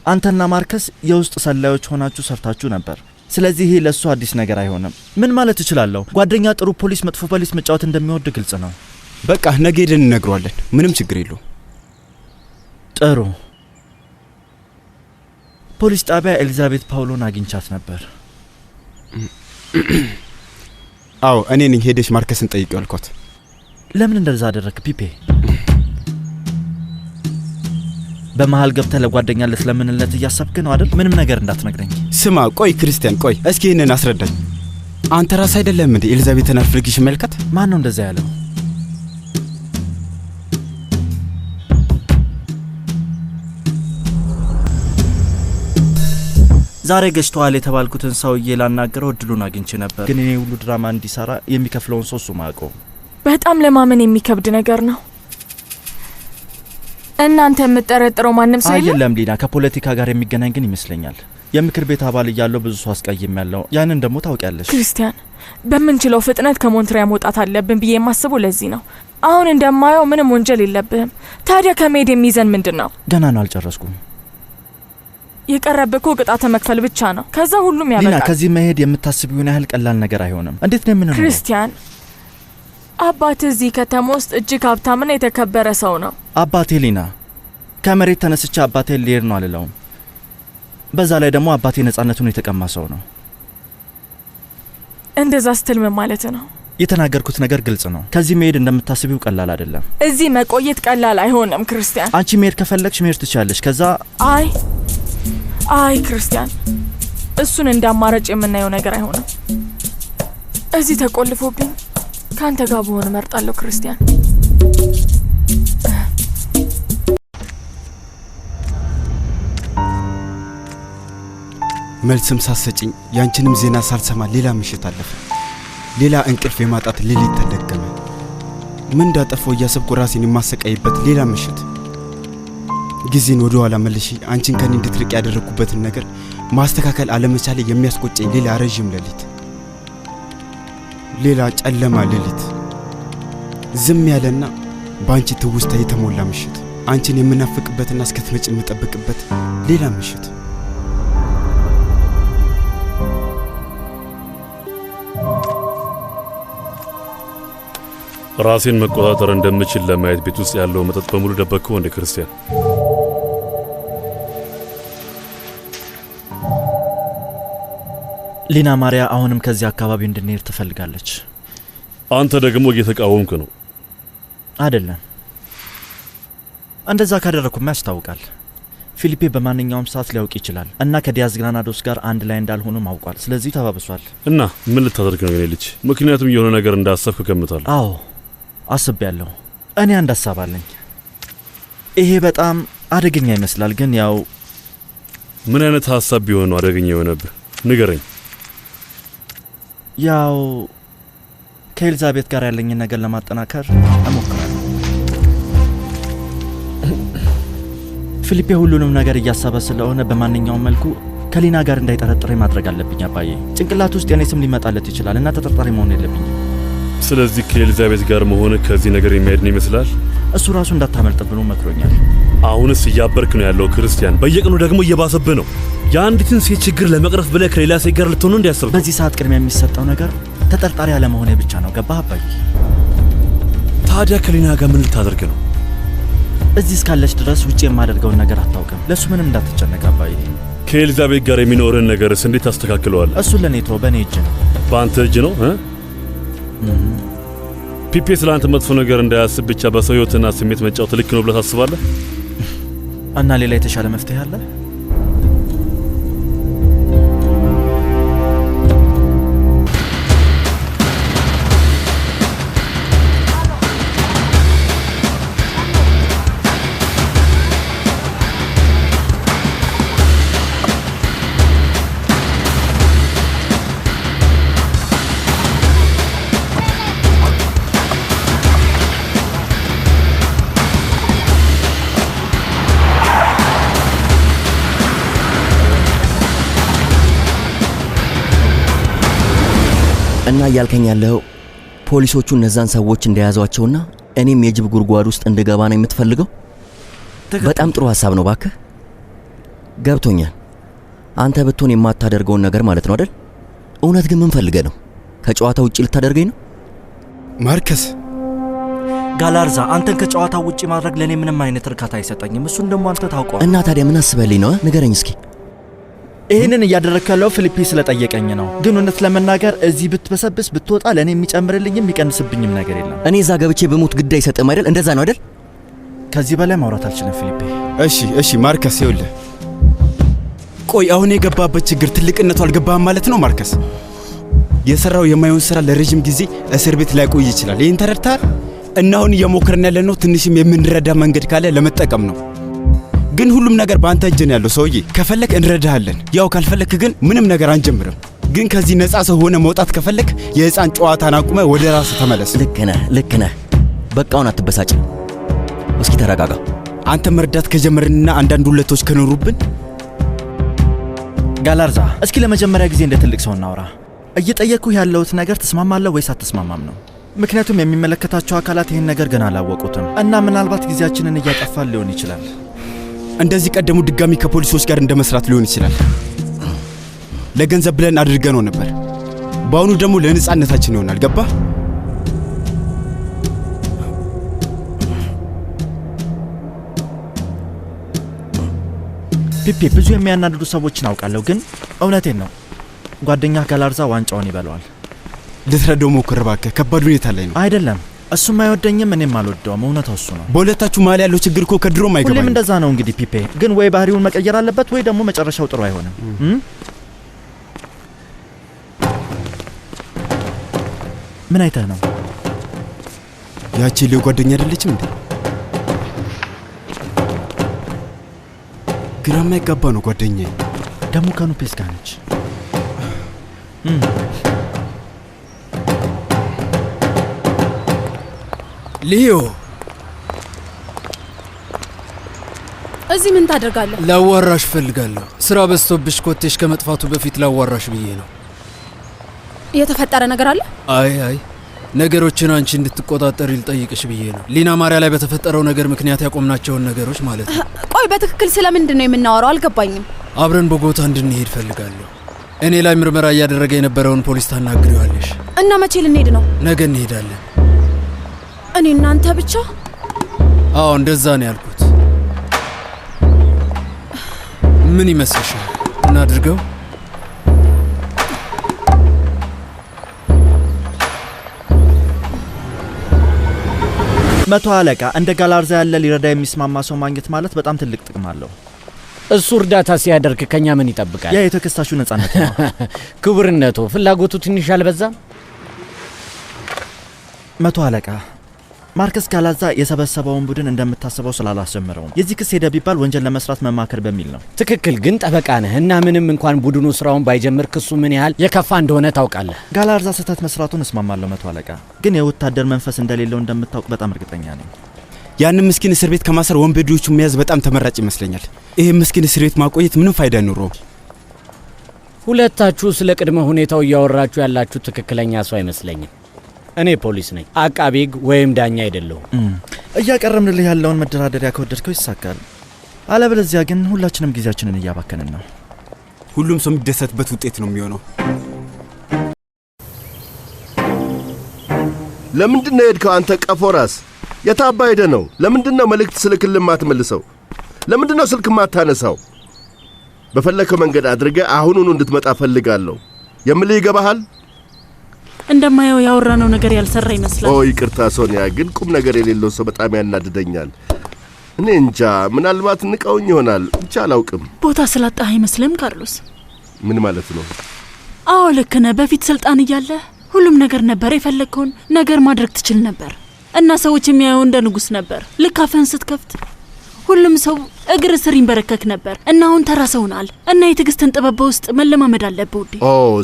አንተና ማርከስ የውስጥ ሰላዮች ሆናችሁ ሰርታችሁ ነበር። ስለዚህ ይሄ ለሱ አዲስ ነገር አይሆንም። ምን ማለት እችላለሁ? ጓደኛ ጥሩ ፖሊስ መጥፎ ፖሊስ መጫወት እንደሚወድ ግልጽ ነው።
በቃ ነገ ሄደን እንነግረዋለን። ምንም ችግር የለውም።
ጥሩ። ፖሊስ ጣቢያ ኤሊዛቤት ፓውሎን አግኝቻት ነበር።
አዎ፣ እኔ ነኝ ሄደሽ ማርከስን ጠይቀው አልኳት።
ለምን እንደዛ አደረክ ፒፔ? በመሃል ገብተህ ለጓደኛ ለስለምንለት እያሰብክ ነው አይደል? ምንም ነገር እንዳትነግረኝ።
ስማ፣ ቆይ ክርስቲያን፣ ቆይ እስኪ ይህንን አስረዳኝ። አንተ ራስ አይደለም እንዴ ኤሊዛቤትን አፍልግሽ መልከት?
ማን ነው እንደዛ ያለው? ዛሬ ገጭተዋል የተባልኩትን ሰውዬ ላናገረው እድሉን አግኝቼ ነበር፣ ግን እኔ ሁሉ ድራማ እንዲሰራ የሚከፍለውን ሰው እሱ ማውቀው።
በጣም ለማመን የሚከብድ ነገር ነው። እናንተ የምትጠረጥረው ማንም ሰው
የለም ሊና፣ ከፖለቲካ ጋር የሚገናኝ ግን ይመስለኛል። የምክር ቤት አባል እያለው ብዙ ሰው አስቀይም ያለው፣ ያንን ደግሞ ታውቂያለሽ።
ክርስቲያን፣ በምንችለው ፍጥነት ከሞንትሪያ መውጣት አለብን ብዬ የማስበው ለዚህ ነው። አሁን እንደማየው ምንም ወንጀል የለብህም። ታዲያ ከመሄድ የሚይዘን ምንድን ነው?
ገና ነው፣ አልጨረስኩም።
የቀረብህ እኮ ቅጣት መክፈል ብቻ ነው። ከዛ ሁሉም ያበቃል።
ሊና፣ ከዚህ መሄድ የምታስቢውን ያህል ቀላል ነገር አይሆንም። እንዴት ነው የምንኖረው?
ክርስቲያን፣ አባት እዚህ ከተማ ውስጥ እጅግ ሀብታምና የተከበረ ሰው ነው።
አባቴ ሊና፣ ከመሬት ተነስቼ አባቴ ሊሄድ ነው አልለውም። በዛ ላይ ደግሞ አባቴ ነጻነቱን የተቀማ ሰው ነው።
እንደዛ ስትል ምን ማለት ነው?
የተናገርኩት ነገር ግልጽ ነው። ከዚህ መሄድ እንደምታስቢው ቀላል አይደለም።
እዚህ መቆየት ቀላል አይሆንም ክርስቲያን።
አንቺ መሄድ ከፈለግሽ መሄድ ትችላለሽ። ከዛ
አይ ክርስቲያን፣ እሱን እንደ አማራጭ የምናየው ነገር አይሆንም። እዚህ ተቆልፎብኝ ካንተ ጋር በሆነ መርጣለሁ ክርስቲያን።
መልስም ሳሰጭኝ ያንቺንም ዜና ሳልሰማ ሌላ ምሽት አለፈ። ሌላ እንቅልፍ የማጣት ሌሊት ተደገመ። ምን እንዳጠፋው እያሰብኩ ራሴን የማሰቃይበት ሌላ ምሽት። ጊዜን ወደ ኋላ መልሼ አንቺን ከኔ እንድትርቅ ያደረኩበትን ነገር ማስተካከል አለመቻሌ የሚያስቆጨኝ ሌላ ረዥም ሌሊት፣ ሌላ ጨለማ ሌሊት፣ ዝም ያለና በአንቺ ትውስታ የተሞላ ምሽት፣ አንቺን የምናፍቅበትና እስከትመጪ የምጠብቅበት ሌላ ምሽት።
ራሴን መቆጣጠር እንደምችል ለማየት ቤት ውስጥ ያለው መጠጥ በሙሉ ደበቅኩ እንደ ክርስቲያን።
ሊና ማሪያ አሁንም ከዚህ አካባቢ እንድንሄድ ትፈልጋለች።
አንተ ደግሞ እየተቃወምክ ነው
አይደለም? እንደዛ ካደረኩማ ያስታውቃል። ፊሊፔ በማንኛውም ሰዓት ሊያውቅ ይችላል እና ከዲያዝ ግራናዶስ ጋር አንድ ላይ እንዳልሆኑ ማውቋል። ስለዚህ ተባብሷል።
እና ምን ልታደርግ ነው የኔ ልጅ? ምክንያቱም የሆነ ነገር እንዳሰብክ እገምታለሁ።
አዎ አስቤያለሁ። እኔ አንድ ሀሳብ አለኝ። ይሄ በጣም አደገኛ ይመስላል፣ ግን ያው
ምን አይነት ሀሳብ ቢሆን ነው አደገኛ የሆነብህ? ንገረኝ።
ያው ከኤልዛቤት ጋር ያለኝን ነገር ለማጠናከር እሞክራለሁ። ፊሊፔ ሁሉንም ነገር እያሰበ ስለሆነ በማንኛውም መልኩ ከሊና ጋር እንዳይጠረጥረኝ ማድረግ አለብኝ። አባዬ ጭንቅላት ውስጥ የኔ ስም ሊመጣለት ይችላል እና ተጠርጣሪ መሆን የለብኝም።
ስለዚህ ከኤልዛቤት ጋር መሆን ከዚህ ነገር የሚያድን ይመስላል?
እሱ ራሱ እንዳታመልጥ ብሎ መክሮኛል።
አሁንስ እያበርክ ነው ያለው ክርስቲያን። በየቀኑ ደግሞ እየባሰብህ ነው። የአንዲትን ሴት ችግር ለመቅረፍ ብለህ ከሌላ ሴት ጋር ልትሆኑ እንዲያስብ።
በዚህ ሰዓት ቅድሚያ የሚሰጠው ነገር ተጠርጣሪ አለመሆኔ ብቻ ነው። ገባህ አባዬ?
ታዲያ ከሊና ጋር ምን ልታደርግ ነው?
እዚህ እስካለች ድረስ ውጭ የማደርገውን ነገር አታውቅም። ለእሱ ምንም እንዳትጨነቅ አባዬ።
ከኤሊዛቤት ጋር የሚኖርን ነገርስ እንዴት ታስተካክለዋለህ?
እሱን ለእኔ ተወው፣ በእኔ እጅ ነው።
በአንተ እጅ ነው? ፒፔ ስለ አንተ መጥፎ ነገር እንዳያስብ ብቻ በሰው ህይወትና ስሜት መጫወት ልክ ነው ብለህ ታስባለህ?
እና ሌላ የተሻለ መፍትሄ አለ?
እና እያልከኝ ያለው ፖሊሶቹ እነዛን ሰዎች እንደያዟቸውና እኔም የጅብ ጉድጓድ ውስጥ እንድገባ ነው የምትፈልገው? በጣም ጥሩ ሀሳብ ነው ባክህ፣ ገብቶኛል። አንተ ብትሆን የማታደርገውን ነገር ማለት ነው አይደል? እውነት ግን ምን ፈልገህ ነው? ከጨዋታ ውጪ ልታደርገኝ ነው?
ማርከስ
ጋላርዛ፣ አንተን ከጨዋታ ውጪ ማድረግ ለኔ ምንም አይነት እርካታ አይሰጠኝም። እሱን ደግሞ አንተ ታውቀዋለህ።
እና ታዲያ ምን አስበህልኝ ነው? ንገረኝ እስኪ።
ይህንን እያደረግክ ያለው ፊሊፒ ስለጠየቀኝ ነው። ግን እውነት ለመናገር እዚህ ብትበሰብስ ብትወጣ ለእኔ የሚጨምርልኝም የሚቀንስብኝም ነገር የለም።
እኔ እዛ ገብቼ በሞት ግድ አይሰጥም አይደል? እንደዛ ነው አይደል?
ከዚህ በላይ ማውራት አልችልም ፊሊፔ።
እሺ ማርከስ፣ ይኸውልህ፣ ቆይ አሁን የገባበት ችግር ትልቅነቱ አልገባህም ማለት ነው ማርከስ? የሰራው የማይሆን ስራ ለረጅም ጊዜ እስር ቤት ላይ ቆይ ይችላል። ይህን ተረድተሃል? እና አሁን እየሞከርን ያለነው ትንሽም የምንረዳ መንገድ ካለ ለመጠቀም ነው። ግን ሁሉም ነገር በአንተ እጅ ነው ያለው ሰውዬ። ከፈለክ እንረዳሃለን፣ ያው ካልፈለክ ግን ምንም ነገር አንጀምርም። ግን ከዚህ ነፃ ሰው ሆነ መውጣት ከፈለክ የህፃን ጨዋታን አቁመ ወደ ራስ ተመለስ።
ልክ ነህ። በቃውን አትበሳጭ። እስኪ ተረጋጋ።
አንተ መርዳት ከጀመርንና አንዳንድ ሁለቶች ከኖሩብን።
ጋላርዛ፣ እስኪ ለመጀመሪያ ጊዜ እንደ ትልቅ ሰው እናውራ። እየጠየቅኩህ ያለሁት ነገር ትስማማለህ ወይስ አትስማማም ነው? ምክንያቱም የሚመለከታቸው አካላት ይህን ነገር ገና አላወቁትም እና ምናልባት ጊዜያችንን እያጠፋን ሊሆን ይችላል።
እንደዚህ ቀደሙ ድጋሚ ከፖሊሶች ጋር እንደመስራት ሊሆን ይችላል። ለገንዘብ ብለን አድርገነው ነበር። በአሁኑ ደግሞ ለነጻነታችን ይሆናል። ገባ?
ፒፔ፣ ብዙ የሚያናድዱ ሰዎችን አውቃለሁ፣ ግን እውነቴን ነው። ጓደኛህ ጋላርዛ ዋንጫውን ይበለዋል።
ልትረዳው ሞክር እባክህ። ከባድ ሁኔታ ላይ ነው።
አይደለም፣ እሱም አይወደኝም፣ እኔም አልወደውም። እውነታው እሱ ነው።
በሁለታችሁ መሀል ያለው ችግር እኮ ከድሮም አይገባኝም።
ሁሌም እንደዛ ነው። እንግዲህ ፒፔ ግን ወይ ባህሪውን መቀየር አለበት ወይ ደግሞ መጨረሻው ጥሩ አይሆንም። ምን አይተህ ነው?
ያቺ ሌው ጓደኛ አይደለችም እንዴ? ግራ የማይጋባ ነው ጓደኛዬ።
ደግሞ ከኑፔስ ጋር ነች።
ሊዮ፣
እዚህ ምን ታደርጋለህ?
ላዋራሽ ፈልጋለሁ። ስራ በዝቶብሽ ኮቴሽ ከመጥፋቱ በፊት ላዋራሽ ብዬ ነው።
የተፈጠረ ነገር አለ?
አይ ነገሮችን አንቺ እንድትቆጣጠሪ ልጠይቅሽ ብዬ ነው። ሊና ማርያ ላይ በተፈጠረው ነገር ምክንያት ያቆምናቸውን ነገሮች ማለት ነው።
ቆይ በትክክል ስለምንድን ነው የምናወራው? አልገባኝም።
አብረን ቦጎታ እንድንሄድ ፈልጋለሁ። እኔ ላይ ምርመራ እያደረገ የነበረውን ፖሊስ ታናግሪዋለሽ።
እና መቼ ልንሄድ ነው?
ነገ እንሄዳለን።
እኔ እናንተ ብቻ?
አዎ እንደዛ ነው ያልኩት። ምን ይመስልሻል? እናድርገው?
መቶ አለቃ፣ እንደ ጋላርዛ ያለ ሊረዳ የሚስማማ ሰው ማግኘት ማለት በጣም ትልቅ ጥቅም አለው።
እሱ እርዳታ ሲያደርግ ከኛ ምን ይጠብቃል?
ያ የተከሳሹ ነጻነት ነው።
ክቡርነቱ፣ ፍላጎቱ ትንሽ አልበዛም?
መቶ አለቃ፣ ማርከስ ጋላርዛ የሰበሰበውን ቡድን እንደምታስበው ስላላስጀመረውም የዚህ ክስ ሄደ ቢባል ወንጀል ለመስራት መማከር በሚል ነው።
ትክክል። ግን ጠበቃ ነህ እና ምንም እንኳን ቡድኑ ስራውን ባይጀምር ክሱ ምን ያህል የከፋ እንደሆነ ታውቃለህ።
ጋላርዛ ስህተት መስራቱን እስማማለሁ መቶ አለቃ፣ ግን የወታደር መንፈስ እንደሌለው እንደምታውቅ በጣም እርግጠኛ ነኝ።
ያንን ምስኪን እስር ቤት ከማሰር ወንበዴዎቹን መያዝ በጣም ተመራጭ ይመስለኛል። ይህ ምስኪን እስር ቤት ማቆየት ምንም ፋይዳ አይኖረውም።
ሁለታችሁ ስለ ቅድመ ሁኔታው እያወራችሁ ያላችሁ ትክክለኛ ሰው አይመስለኝም። እኔ ፖሊስ ነኝ፣ አቃቤ ሕግ ወይም ዳኛ አይደለሁም።
እያቀረብንልህ ያለውን መደራደሪያ ከወደድከው ይሳካል፣ አለበለዚያ ግን ሁላችንም ጊዜያችንን እያባከንን ነው።
ሁሉም ሰው የሚደሰትበት ውጤት ነው የሚሆነው።
ለምንድን ነው የሄድከው አንተ ቀፎ ራስ? የታባ ሄደ ነው? ለምንድነው መልእክት ስልክልህ ማትመልሰው? ለምንድነው ስልክ ማታነሳው? በፈለከው መንገድ አድርገህ አሁኑኑ እንድትመጣ ፈልጋለሁ። የምልህ ይገባሃል?
እንደማየው ያወራነው ነገር ያልሰራ ይመስላል።
ይቅርታ ሶኒያ፣ ግን ቁም ነገር የሌለው ሰው በጣም ያናድደኛል። እኔ እንጃ፣ ምናልባት ንቀውኝ ይሆናል፣ ብቻ አላውቅም።
ቦታ ስላጣህ አይመስልም ካርሎስ?
ምን ማለት ነው?
አዎ ልክ ነህ። በፊት ስልጣን እያለ ሁሉም ነገር ነበር። የፈለግከውን ነገር ማድረግ ትችል ነበር እና ሰዎች የሚያየው እንደ ንጉስ ነበር። ልክ አፍህን ስትከፍት ሁሉም ሰው እግር ስር ይንበረከክ ነበር እና አሁን ተራ ሰው ሆናል እና የትዕግስትን ጥበብ ውስጥ መለማመድ አለብህ ውዴ።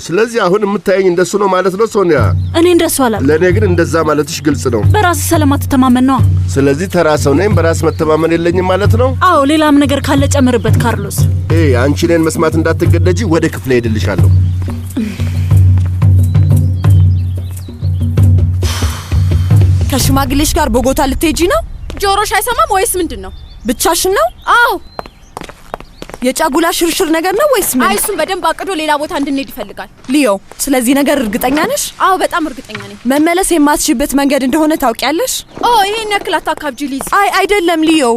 ስለዚህ አሁን የምታየኝ እንደሱ ነው ማለት ነው ሶኒያ?
እኔ እንደሱ አላልኩም።
ለእኔ ግን እንደዛ ማለትሽ ግልጽ ነው።
በራስህ ስለማትተማመን ነዋ።
ስለዚህ ተራ ሰው ነኝ፣ በራስ መተማመን የለኝም ማለት ነው?
አዎ፣ ሌላም ነገር ካለ ጨምርበት ካርሎስ።
አንቺ እኔን መስማት እንዳትገደጂ፣ ወደ ክፍሌ ሄድልሻለሁ።
ከሽማግሌሽ ጋር ቦጎታ ልትሄጂ ነው?
ጆሮሽ አይሰማም ወይስ ምንድን ነው?
ብቻሽን ነው?
አዎ።
የጫጉላ ሽርሽር ነገር ነው ወይስ ምን?
እሱን በደንብ አቅዶ ሌላ ቦታ እንድንሄድ ይፈልጋል
ሊዮ። ስለዚህ ነገር እርግጠኛ ነሽ?
አዎ በጣም እርግጠኛ ነኝ።
መመለስ የማትሽበት መንገድ እንደሆነ ታውቂያለሽ?
ይሄን ያክል አታካብጂ ሊዝ።
አይደለም ሊዮ፣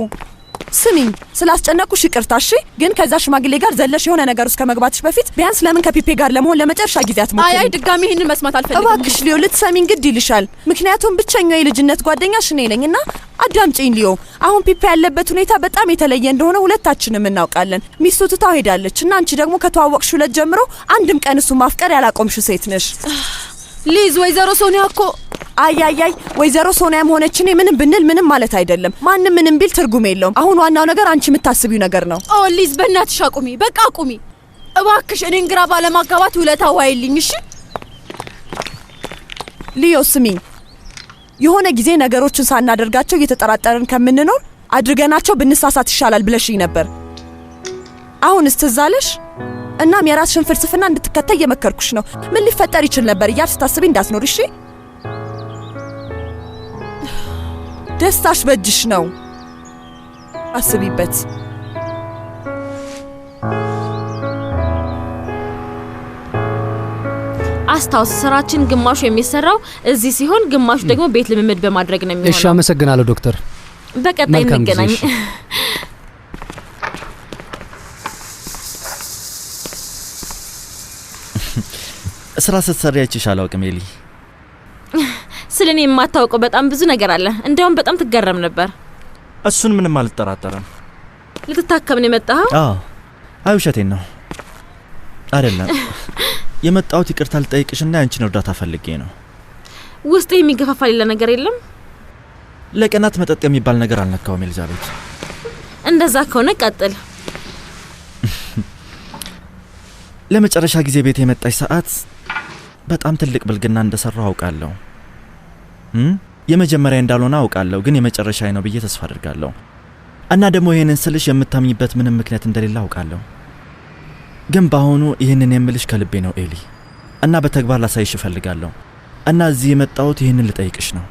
ስሚኝ፣ ስላስጨነቁሽ ይቅርታ እሺ። ግን ከዛ ሽማግሌ ጋር ዘለሽ የሆነ ነገር ውስጥ ከመግባትሽ በፊት ቢያንስ ለምን ከፒፔ ጋር ለመሆን ለመጨረሻ ጊዜ አትሞክሪ?
አይ ድጋሚ ይሄንን መስማት አልፈልግም።
እባክሽ ሊዮ፣ ልትሰሚኝ ግድ ይልሻል። ምክንያቱም ብቸኛው የልጅነት ጓደኛሽ እኔ ነኝና አዳምጪኝ ሊዮ። አሁን ፒፔ ያለበት ሁኔታ በጣም የተለየ እንደሆነ ሁለታችንም እናውቃለን። ሚስቱ ትታው ሄዳለች እና አንቺ ደግሞ ከተዋወቅሽ ሁለት ጀምሮ አንድም ቀን እሱ ማፍቀር ያላቆምሽ ሴት ነሽ
ሊዝ። ወይዘሮ ሶኒያ እኮ
አይ ወይዘሮ ሶኒያም ሆነች እኔ ምንም ብንል ምንም ማለት አይደለም። ማንም ምንም ቢል ትርጉም የለውም። አሁን ዋናው ነገር አንቺ የምታስቢው ነገር ነው።
ሊዝ በእናትሽ አቁሚ፣ በቃ አቁሚ እባክሽ። እኔን ግራ ባለማጋባት ውለታ ዋይልኝ እሺ።
ሊዮ ስሚኝ፣ የሆነ ጊዜ ነገሮችን ሳናደርጋቸው እየተጠራጠርን ከምንኖር አድርገናቸው ብንሳሳት ይሻላል ብለሽኝ ነበር። አሁንስ ትዝ አለሽ? እናም የራስሽን ፍልስፍና እንድትከተይ እየመከርኩሽ ነው። ምን ሊፈጠር ይችል ነበር እያልሽ ስታስቢ እንዳትኖር እሺ። ደስታሽ በእጅሽ ነው፣ አስቢበት።
አስታውስ፣ ስራችን ግማሹ የሚሰራው እዚህ ሲሆን ግማሹ ደግሞ ቤት ልምምድ በማድረግ ነው የሚሆነው።
እሺ፣ አመሰግናለሁ ዶክተር።
በቀጣይ እንገናኝ።
ስራ ስትሰሪ አይቼሽ አላውቅም ኤሊ።
ስለኔ የማታውቀው በጣም ብዙ ነገር አለ። እንዲያውም በጣም ትገረም ነበር።
እሱን ምንም አልጠራጠረም።
ልትታከም ነው የመጣኸው?
አይ ውሸቴን ነው። አይደለም የመጣሁት ይቅርታ ልጠይቅሽና ያንቺን እርዳታ ፈልጌ ነው።
ውስጥ የሚገፋፋ ሌላ ነገር የለም?
ለቀናት መጠጥ የሚባል ነገር አልነካውም ኤሊዛቤት።
እንደዛ ከሆነ ቀጥል።
ለመጨረሻ ጊዜ ቤት የመጣሽ ሰዓት በጣም ትልቅ ብልግና እንደሰራው አውቃለሁ። የመጀመሪያ እንዳልሆነ አውቃለሁ፣ ግን የመጨረሻ ነው ብዬ ተስፋ አድርጋለሁ። እና ደግሞ ይሄንን ስልሽ የምታምኝበት ምንም ምክንያት እንደሌለ አውቃለሁ። ግን በአሁኑ ይህንን የምልሽ ከልቤ ነው ኤሊ፣ እና በተግባር ላሳይሽ እፈልጋለሁ። እና እዚህ የመጣሁት ይህንን ልጠይቅሽ ነው።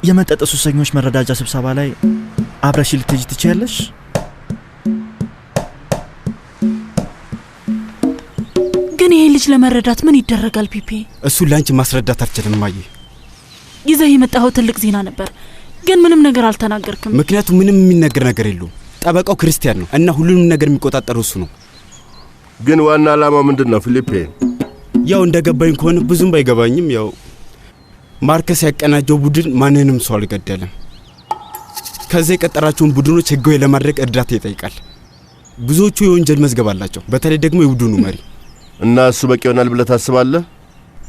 የመጠጥ ሱሰኞች መረዳጃ ስብሰባ ላይ አብረሽ ልትሄጂ ትችያለሽ?
ግን ይሄ ልጅ ለመረዳት ምን ይደረጋል ፒፔ?
እሱን ለአንቺ ማስረዳት አልችልም ማየ።
ይዘህ የመጣኸው ትልቅ ዜና ነበር፣ ግን ምንም ነገር አልተናገርክም።
ምክንያቱም ምንም የሚነገር ነገር የለውም። ጠበቃው ክርስቲያን ነው እና ሁሉንም ነገር የሚቆጣጠረው እሱ ነው።
ግን ዋና ዓላማው ምንድን ነው ፊሊፔ?
ያው እንደገባኝ ከሆነ ብዙም ባይገባኝም ያው ማርከስ ያቀናጀው ቡድን ማንንም ሰው አልገደለም። ከዛ የቀጠራቸውን ቡድኖች ህጋዊ ለማድረግ እርዳታ ይጠይቃል። ብዙዎቹ የወንጀል መዝገብ አላቸው፣ በተለይ ደግሞ የቡድኑ መሪ።
እና እሱ በቂ ይሆናል ብለህ ታስባለህ?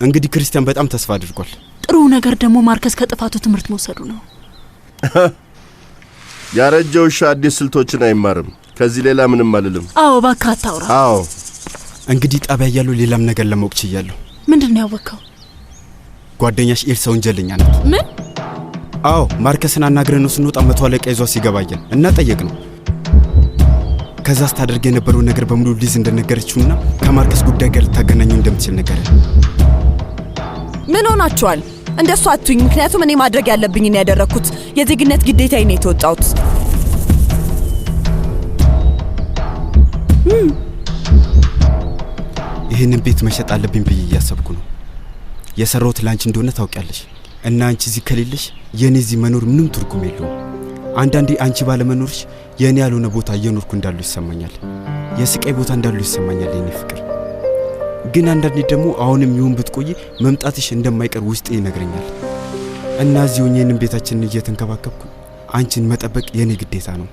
እንግዲህ ክርስቲያን በጣም ተስፋ አድርጓል።
ጥሩ ነገር ደግሞ ማርከስ ከጥፋቱ ትምህርት መውሰዱ ነው።
ያረጀው ውሻ አዲስ ስልቶችን አይማርም። ከዚህ ሌላ ምንም አልልም።
አዎ እባክህ አታውራ።
አዎ
እንግዲህ ጣቢያ ያለው ሌላም ነገር ለማወቅ ችያለሁ።
ምንድን ነው ያወቅኸው?
ጓደኛሽ ኤልሳ ወንጀለኛ ናት።
ምን?
አዎ ማርከስን አናግረን ነው ስንወጣ መቶ አለቃ ይዟ ሲገባየን እና ጠየቅ ነው። ከዛ ስታደርግ የነበረው ነገር በሙሉ ሊዝ እንደነገረችውና ከማርከስ ጉዳይ ጋር ልታገናኘው እንደምትችል ነገር።
ምን ሆናችኋል? እንደሱ አትሁኝ። ምክንያቱም እኔ ማድረግ ያለብኝን ያደረኩት የዜግነት ግዴታዬን የተወጣሁት።
ይህንን ቤት መሸጥ አለብኝ ብዬ እያሰብኩ ነው። የሰራሁት ላንቺ እንደሆነ ታውቂያለሽ። እና አንቺ እዚህ ከሌለሽ የኔ እዚህ መኖር ምንም ትርጉም የለውም። አንዳንዴ አንቺ ባለመኖርሽ የኔ ያልሆነ ቦታ እየኖርኩ እንዳሉ ይሰማኛል። የስቃይ ቦታ እንዳሉ ይሰማኛል የኔ ፍቅር። ግን አንዳንዴ ደግሞ አሁንም ይሁን ብትቆይ መምጣትሽ እንደማይቀር ውስጤ ይነግረኛል። እና እዚህ ሆኜ ቤታችንን እየተንከባከብኩ አንቺን መጠበቅ የኔ ግዴታ ነው።